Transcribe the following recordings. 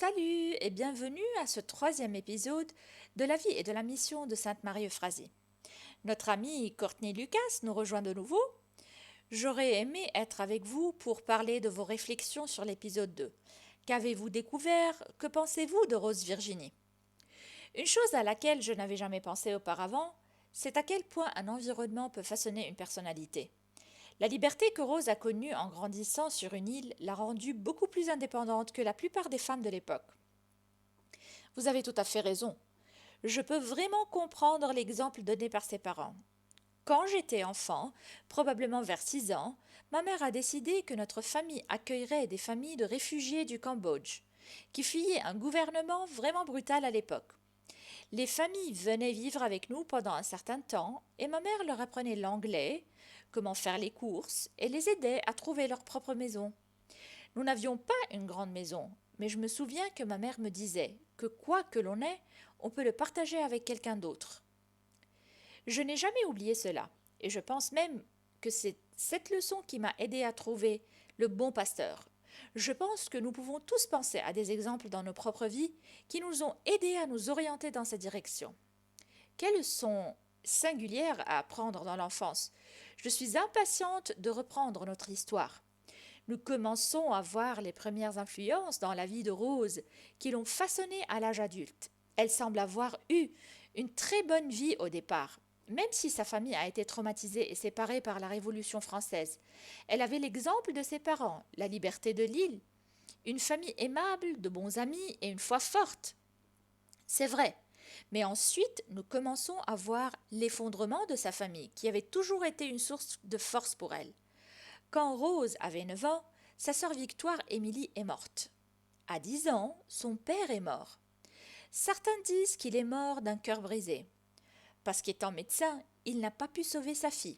Salut et bienvenue à ce troisième épisode de la vie et de la mission de Sainte Marie-Euphrasie. Notre ami Courtney Lucas nous rejoint de nouveau. J'aurais aimé être avec vous pour parler de vos réflexions sur l'épisode 2. Qu'avez-vous découvert? Que pensez-vous de Rose Virginie? Une chose à laquelle je n'avais jamais pensé auparavant, c'est à quel point un environnement peut façonner une personnalité. La liberté que Rose a connue en grandissant sur une île l'a rendue beaucoup plus indépendante que la plupart des femmes de l'époque. Vous avez tout à fait raison. Je peux vraiment comprendre l'exemple donné par ses parents. Quand j'étais enfant, probablement vers 6 ans, ma mère a décidé que notre famille accueillerait des familles de réfugiés du Cambodge, qui fuyaient un gouvernement vraiment brutal à l'époque. Les familles venaient vivre avec nous pendant un certain temps et ma mère leur apprenait l'anglais, comment faire les courses et les aidait à trouver leur propre maison. Nous n'avions pas une grande maison, mais je me souviens que ma mère me disait que quoi que l'on ait, on peut le partager avec quelqu'un d'autre. Je n'ai jamais oublié cela, et je pense même que c'est cette leçon qui m'a aidé à trouver le bon pasteur. Je pense que nous pouvons tous penser à des exemples dans nos propres vies qui nous ont aidés à nous orienter dans cette direction. Quelles leçons singulières à apprendre dans l'enfance? Je suis impatiente de reprendre notre histoire. Nous commençons à voir les premières influences dans la vie de Rose qui l'ont façonnée à l'âge adulte. Elle semble avoir eu une très bonne vie au départ. Même si sa famille a été traumatisée et séparée par la Révolution française, elle avait l'exemple de ses parents, la liberté de l'île, une famille aimable, de bons amis et une foi forte. C'est vrai, mais ensuite nous commençons à voir l'effondrement de sa famille, qui avait toujours été une source de force pour elle. Quand Rose avait 9 ans, sa sœur Victoire Émilie est morte. À 10 ans, son père est mort. Certains disent qu'il est mort d'un cœur brisé, parce qu'étant médecin, il n'a pas pu sauver sa fille.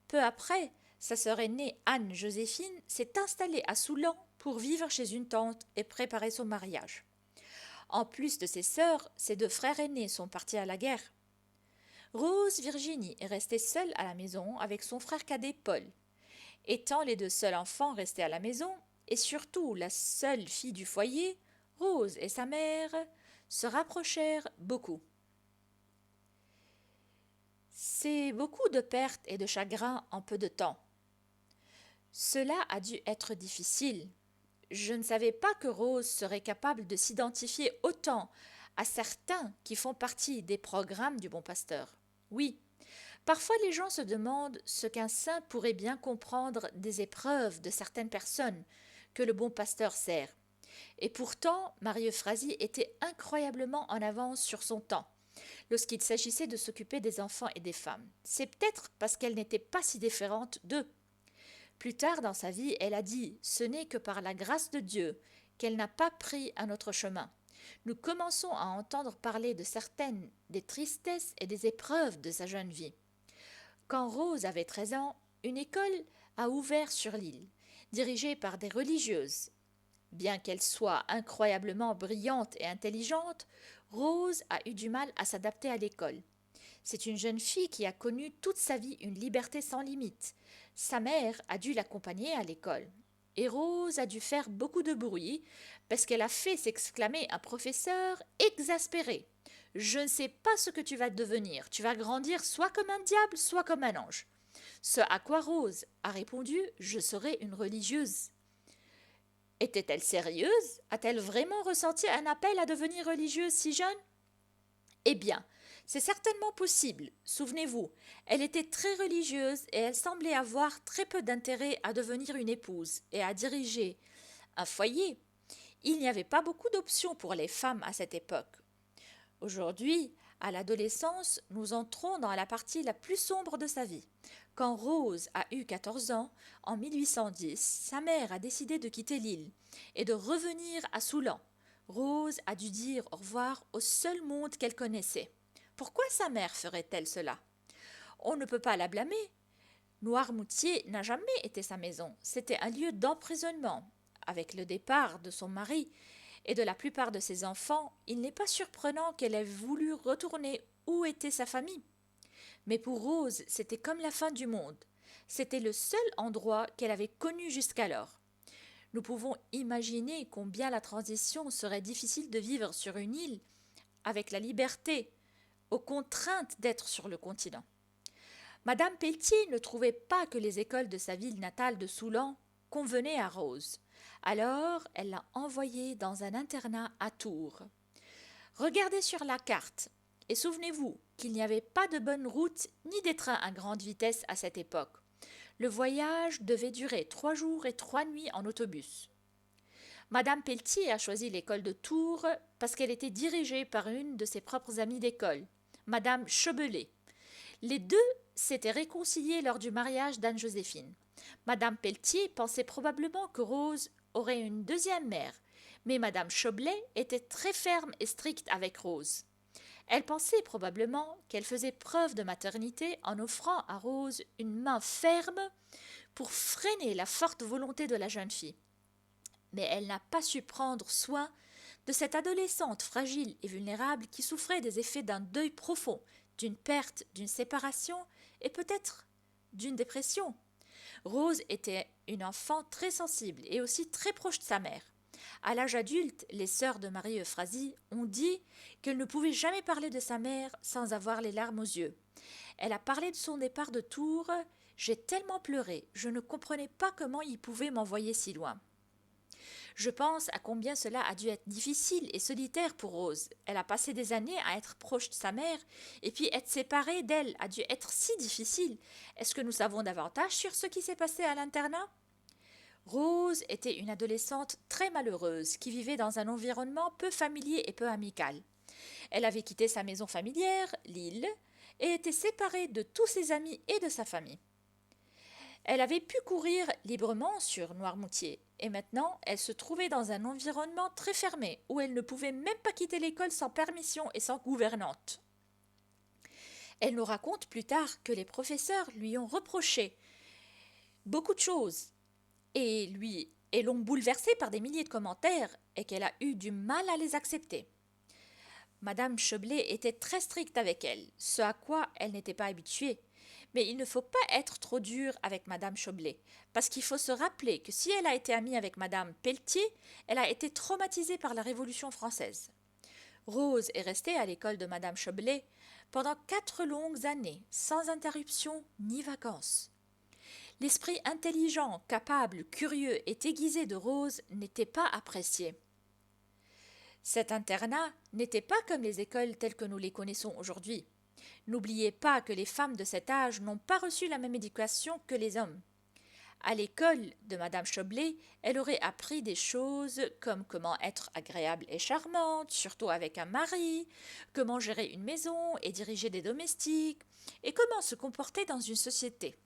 Peu après, sa sœur aînée Anne-Joséphine s'est installée à Soulan pour vivre chez une tante et préparer son mariage. En plus de ses sœurs, ses 2 frères aînés sont partis à la guerre. Rose Virginie est restée seule à la maison avec son frère cadet Paul. Étant les 2 seuls enfants restés à la maison, et surtout la seule fille du foyer, Rose et sa mère se rapprochèrent beaucoup. C'est beaucoup de pertes et de chagrins en peu de temps. Cela a dû être difficile. Je ne savais pas que Rose serait capable de s'identifier autant à certains qui font partie des programmes du Bon Pasteur. Oui, parfois les gens se demandent ce qu'un saint pourrait bien comprendre des épreuves de certaines personnes que le Bon Pasteur sert. Et pourtant, Marie-Euphrasie était incroyablement en avance sur son temps lorsqu'il s'agissait de s'occuper des enfants et des femmes. C'est peut-être parce qu'elle n'était pas si différente d'eux. Plus tard dans sa vie, elle a dit « Ce n'est que par la grâce de Dieu qu'elle n'a pas pris un autre chemin ». Nous commençons à entendre parler de certaines des tristesses et des épreuves de sa jeune vie. Quand Rose avait 13 ans, une école a ouvert sur l'île, dirigée par des religieuses. Bien qu'elle soit incroyablement brillante et intelligente, Rose a eu du mal à s'adapter à l'école. C'est une jeune fille qui a connu toute sa vie une liberté sans limite. Sa mère a dû l'accompagner à l'école. Et Rose a dû faire beaucoup de bruit parce qu'elle a fait s'exclamer un professeur exaspéré. « Je ne sais pas ce que tu vas devenir. Tu vas grandir soit comme un diable, soit comme un ange. » Ce à quoi Rose a répondu « Je serai une religieuse. » Était-elle sérieuse? A-t-elle vraiment ressenti un appel à devenir religieuse si jeune? Eh bien, c'est certainement possible. Souvenez-vous, elle était très religieuse et elle semblait avoir très peu d'intérêt à devenir une épouse et à diriger un foyer. Il n'y avait pas beaucoup d'options pour les femmes à cette époque. Aujourd'hui, à l'adolescence, nous entrons dans la partie la plus sombre de sa vie. Quand Rose a eu 14 ans, en 1810, sa mère a décidé de quitter l'île et de revenir à Soulan. Rose a dû dire au revoir au seul monde qu'elle connaissait. Pourquoi sa mère ferait-elle cela? On ne peut pas la blâmer. Noirmoutier n'a jamais été sa maison. C'était un lieu d'emprisonnement. Avec le départ de son mari et de la plupart de ses enfants, il n'est pas surprenant qu'elle ait voulu retourner où était sa famille. Mais pour Rose, c'était comme la fin du monde. C'était le seul endroit qu'elle avait connu jusqu'alors. Nous pouvons imaginer combien la transition serait difficile de vivre sur une île avec la liberté, aux contraintes d'être sur le continent. Madame Pelletier ne trouvait pas que les écoles de sa ville natale de Soulan convenaient à Rose. Alors, elle l'a envoyée dans un internat à Tours. Regardez sur la carte et souvenez-vous qu'il n'y avait pas de bonne route ni des trains à grande vitesse à cette époque. Le voyage devait durer 3 jours et 3 nuits en autobus. Madame Pelletier a choisi l'école de Tours parce qu'elle était dirigée par une de ses propres amies d'école, Madame Chobelet. Les deux s'étaient réconciliés lors du mariage d'Anne-Joséphine. Madame Pelletier pensait probablement que Rose aurait une deuxième mère, mais Madame Chobelet était très ferme et stricte avec Rose. Elle pensait probablement qu'elle faisait preuve de maternité en offrant à Rose une main ferme pour freiner la forte volonté de la jeune fille. Mais elle n'a pas su prendre soin de cette adolescente fragile et vulnérable qui souffrait des effets d'un deuil profond, d'une perte, d'une séparation et peut-être d'une dépression. Rose était une enfant très sensible et aussi très proche de sa mère. À l'âge adulte, les sœurs de Marie Euphrasie ont dit qu'elle ne pouvait jamais parler de sa mère sans avoir les larmes aux yeux. Elle a parlé de son départ de Tours. « J'ai tellement pleuré, je ne comprenais pas comment il pouvait m'envoyer si loin. » Je pense à combien cela a dû être difficile et solitaire pour Rose. Elle a passé des années à être proche de sa mère, et puis être séparée d'elle a dû être si difficile. Est-ce que nous savons davantage sur ce qui s'est passé à l'internat ? Rose était une adolescente très malheureuse qui vivait dans un environnement peu familier et peu amical. Elle avait quitté sa maison familière, l'île, et était séparée de tous ses amis et de sa famille. Elle avait pu courir librement sur Noirmoutier, et maintenant elle se trouvait dans un environnement très fermé, où elle ne pouvait même pas quitter l'école sans permission et sans gouvernante. Elle nous raconte plus tard que les professeurs lui ont reproché beaucoup de choses, et l'ont bouleversée par des milliers de commentaires, et qu'elle a eu du mal à les accepter. Madame Chobelet était très stricte avec elle, ce à quoi elle n'était pas habituée. Mais il ne faut pas être trop dur avec Madame Chobelet, parce qu'il faut se rappeler que si elle a été amie avec Madame Pelletier, elle a été traumatisée par la Révolution française. Rose est restée à l'école de Madame Chobelet pendant 4 longues années, sans interruption ni vacances. L'esprit intelligent, capable, curieux et aiguisé de Rose n'était pas apprécié. Cet internat n'était pas comme les écoles telles que nous les connaissons aujourd'hui. N'oubliez pas que les femmes de cet âge n'ont pas reçu la même éducation que les hommes. À l'école de Madame Chobelet, elle aurait appris des choses comme comment être agréable et charmante, surtout avec un mari, comment gérer une maison et diriger des domestiques, et comment se comporter dans une société.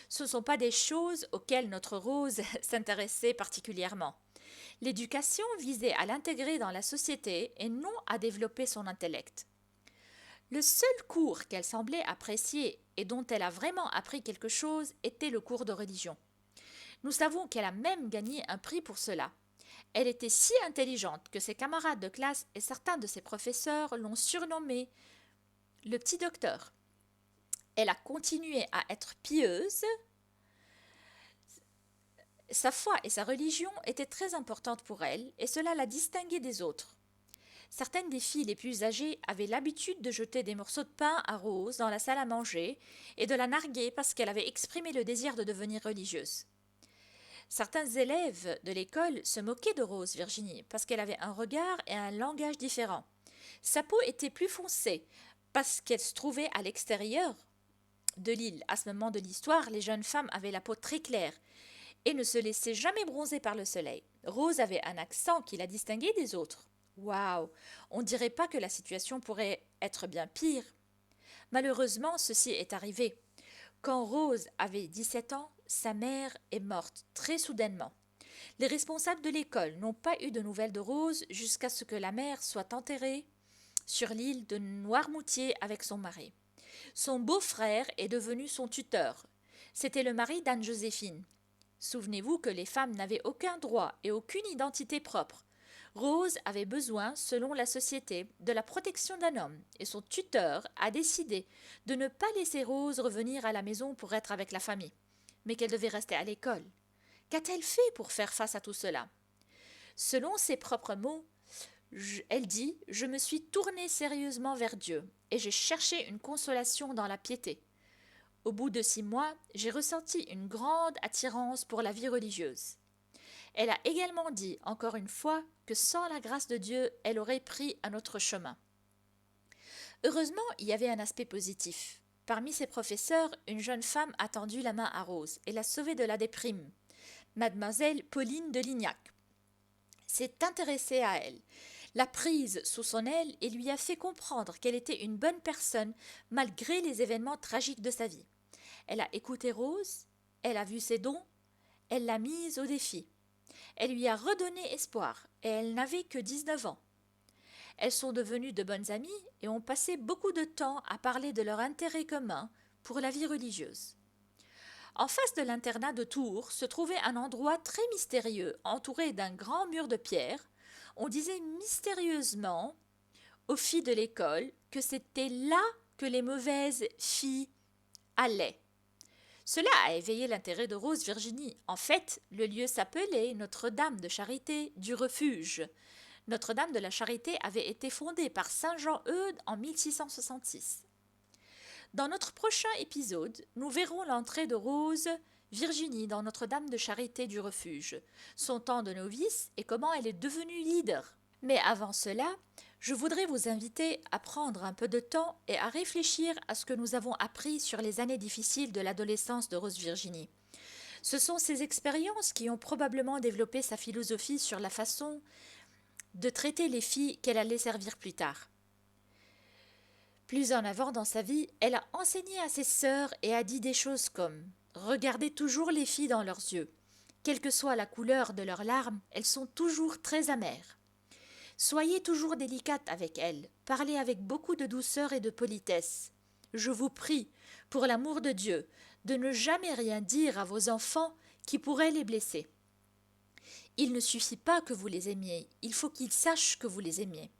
Ce ne sont pas des choses auxquelles notre Rose s'intéressait particulièrement. L'éducation visait à l'intégrer dans la société et non à développer son intellect. Le seul cours qu'elle semblait apprécier et dont elle a vraiment appris quelque chose était le cours de religion. Nous savons qu'elle a même gagné un prix pour cela. Elle était si intelligente que ses camarades de classe et certains de ses professeurs l'ont surnommée le petit docteur. Elle a continué à être pieuse. Sa foi et sa religion étaient très importantes pour elle et cela la distinguait des autres. Certaines des filles les plus âgées avaient l'habitude de jeter des morceaux de pain à Rose dans la salle à manger et de la narguer parce qu'elle avait exprimé le désir de devenir religieuse. Certains élèves de l'école se moquaient de Rose Virginie parce qu'elle avait un regard et un langage différents. Sa peau était plus foncée parce qu'elle se trouvait à l'extérieur de l'île. À ce moment de l'histoire, les jeunes femmes avaient la peau très claire et ne se laissaient jamais bronzer par le soleil. Rose avait un accent qui la distinguait des autres. Waouh, on ne dirait pas que la situation pourrait être bien pire. Malheureusement, ceci est arrivé. Quand Rose avait 17 ans, sa mère est morte très soudainement. Les responsables de l'école n'ont pas eu de nouvelles de Rose jusqu'à ce que la mère soit enterrée sur l'île de Noirmoutier avec son mari. Son beau-frère est devenu son tuteur. C'était le mari d'Anne-Joséphine. Souvenez-vous que les femmes n'avaient aucun droit et aucune identité propre. Rose avait besoin, selon la société, de la protection d'un homme, et son tuteur a décidé de ne pas laisser Rose revenir à la maison pour être avec la famille, mais qu'elle devait rester à l'école. Qu'a-t-elle fait pour faire face à tout cela? Selon ses propres mots, elle dit « Je me suis tournée sérieusement vers Dieu et j'ai cherché une consolation dans la piété. Au bout de 6 mois, j'ai ressenti une grande attirance pour la vie religieuse. » Elle a également dit, encore une fois, que sans la grâce de Dieu, elle aurait pris un autre chemin. Heureusement, il y avait un aspect positif. Parmi ses professeurs, une jeune femme a tendu la main à Rose et l'a sauvée de la déprime. Mademoiselle Pauline de Lignac s'est intéressée à elle, l'a prise sous son aile et lui a fait comprendre qu'elle était une bonne personne malgré les événements tragiques de sa vie. Elle a écouté Rose, elle a vu ses dons, elle l'a mise au défi. Elle lui a redonné espoir et elle n'avait que 19 ans. Elles sont devenues de bonnes amies et ont passé beaucoup de temps à parler de leur intérêt commun pour la vie religieuse. En face de l'internat de Tours se trouvait un endroit très mystérieux, entouré d'un grand mur de pierre. On disait mystérieusement aux filles de l'école que c'était là que les mauvaises filles allaient. Cela a éveillé l'intérêt de Rose Virginie. En fait, le lieu s'appelait Notre-Dame de Charité du Refuge. Notre-Dame de la Charité avait été fondée par Saint Jean-Eudes en 1666. Dans notre prochain épisode, nous verrons l'entrée de Rose Virginie dans Notre-Dame de Charité du Refuge, son temps de novice et comment elle est devenue leader. Mais avant cela, je voudrais vous inviter à prendre un peu de temps et à réfléchir à ce que nous avons appris sur les années difficiles de l'adolescence de Rose Virginie. Ce sont ces expériences qui ont probablement développé sa philosophie sur la façon de traiter les filles qu'elle allait servir plus tard. Plus en avant dans sa vie, elle a enseigné à ses sœurs et a dit des choses comme « Regardez toujours les filles dans leurs yeux. Quelle que soit la couleur de leurs larmes, elles sont toujours très amères. Soyez toujours délicate avec elles, parlez avec beaucoup de douceur et de politesse. Je vous prie, pour l'amour de Dieu, de ne jamais rien dire à vos enfants qui pourraient les blesser. Il ne suffit pas que vous les aimiez, il faut qu'ils sachent que vous les aimiez. »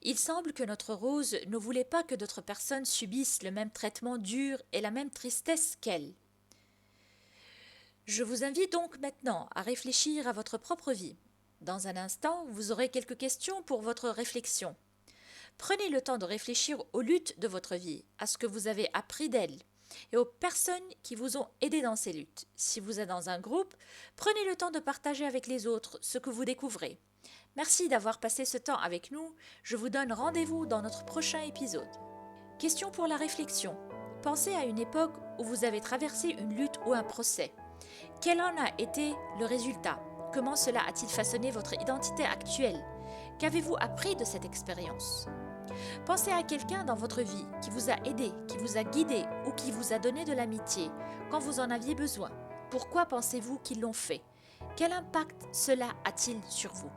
Il semble que notre Rose ne voulait pas que d'autres personnes subissent le même traitement dur et la même tristesse qu'elle. Je vous invite donc maintenant à réfléchir à votre propre vie. Dans un instant, vous aurez quelques questions pour votre réflexion. Prenez le temps de réfléchir aux luttes de votre vie, à ce que vous avez appris d'elles et aux personnes qui vous ont aidé dans ces luttes. Si vous êtes dans un groupe, prenez le temps de partager avec les autres ce que vous découvrez. Merci d'avoir passé ce temps avec nous. Je vous donne rendez-vous dans notre prochain épisode. Question pour la réflexion. Pensez à une époque où vous avez traversé une lutte ou un procès. Quel en a été le résultat? Comment cela a-t-il façonné votre identité actuelle? Qu'avez-vous appris de cette expérience? Pensez à quelqu'un dans votre vie qui vous a aidé, qui vous a guidé ou qui vous a donné de l'amitié quand vous en aviez besoin. Pourquoi pensez-vous qu'ils l'ont fait? Quel impact cela a-t-il sur vous?